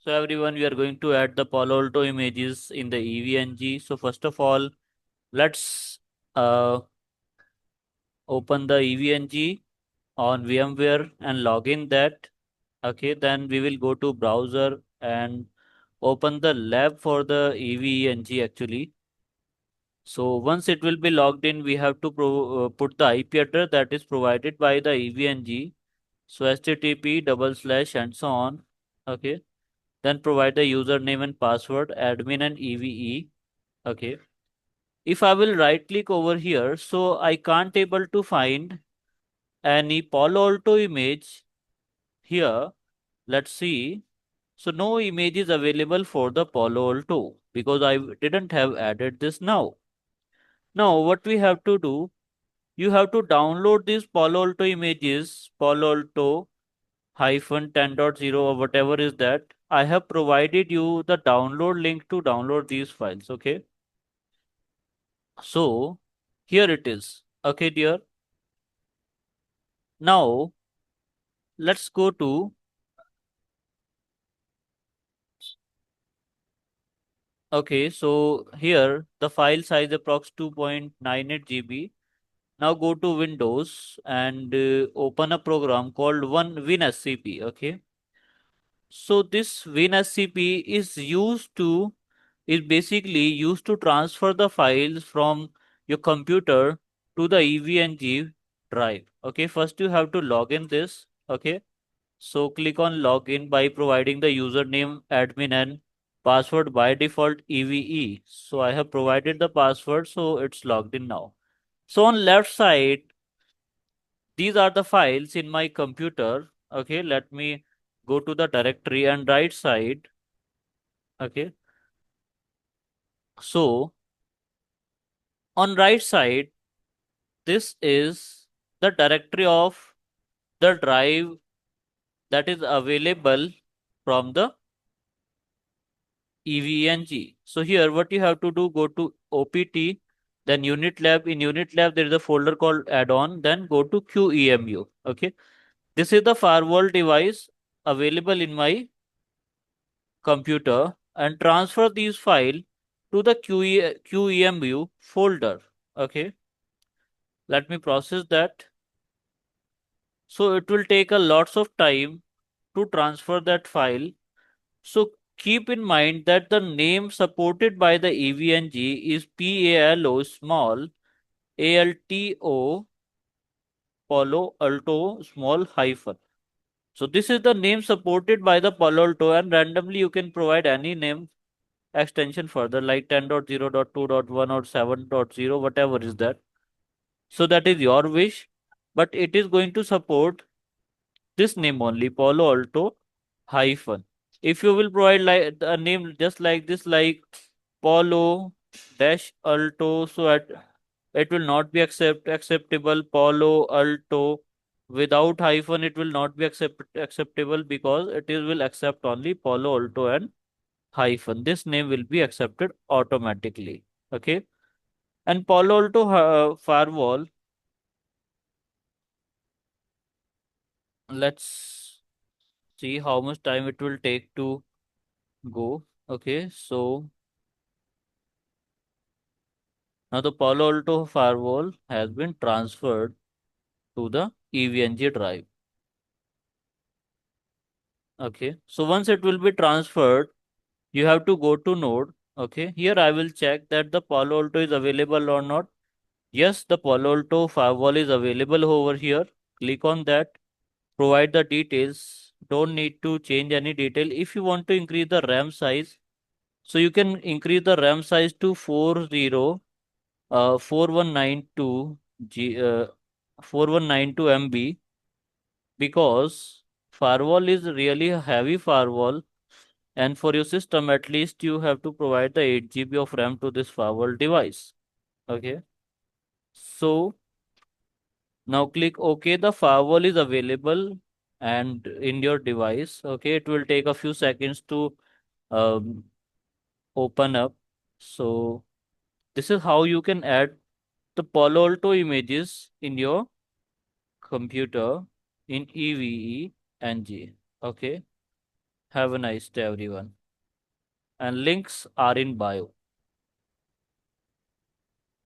So everyone, we are going to add the Palo Alto images in the EVNG. So first of all, let's uh, open the EVNG on VMware and log in that. Okay, then we will go to browser and open the lab for the EVNG actually. So once it will be logged in, we have to put the IP address that is provided by the EVNG. So HTTP double slash and so on. Okay. Then provide the username and password, admin and EVE. Okay. If I will right click over here, so I can't able to find any Palo Alto image here. Let's see. So no image is available for the Palo Alto because I didn't have added this now. Now what we have to do, you have to download these Palo Alto images, Palo Alto hyphen 10.0 or whatever is that. I have provided you the download link to download these files. Okay. So here it is. Okay, dear. Now let's go to, okay, so here the file size approx 2.98 GB. Now go to Windows and open a program called WinSCP. Okay. So this WinSCP is basically used to transfer the files from your computer to the EVNG drive. Okay, first you have to log in this. Okay, so click on login by providing the username, admin, and password by default EVE. So I have provided the password, so it's logged in now. So on left side, these are the files in my computer. Okay, let me go to the directory and right side. Okay, so on right side, this is the directory of the drive that is available from the EVNG. So here what you have to do, go to OPT, then unit lab. In unit lab, there is a folder called add-on, then go to QEMU. Okay. This is the firewall device available in my computer and transfer these file to the QEMU folder. Okay. Let me process that. So it will take a lots of time to transfer that file. So keep in mind that the name supported by the EVNG is PALO small ALTO Palo Alto small hyphen. So this is the name supported by the Palo Alto, and randomly you can provide any name extension further like 10.0.2.1 or 7.0, whatever is that. So that is your wish, but it is going to support this name only, Palo Alto hyphen. If you will provide like a name just like this, like Polo dash Alto, so it will not be acceptable. Palo Alto without hyphen, it will not be acceptable because it is will accept only Palo Alto and hyphen. This name will be accepted automatically. Okay, and Palo Alto firewall. Let's see how much time it will take to go. Okay, so now the Palo Alto firewall has been transferred to the EVNG drive. Okay, so once it will be transferred, you have to go to node. Okay, here I will check that the Palo Alto is available or not. Yes, the Palo Alto firewall is available over here. Click on that, provide the details. Don't need to change any detail. If you want to increase the RAM size, so you can increase the RAM size to 4192 G 4192 MB because firewall is really a heavy firewall, and for your system at least you have to provide the 8 GB of RAM to this firewall device. Okay, so now click OK. The firewall is available and in your device. Okay, it will take a few seconds to um, open up. So this is how you can add the Palo Alto images in your computer in EVE NG. Okay. Have a nice day, everyone. And links are in bio.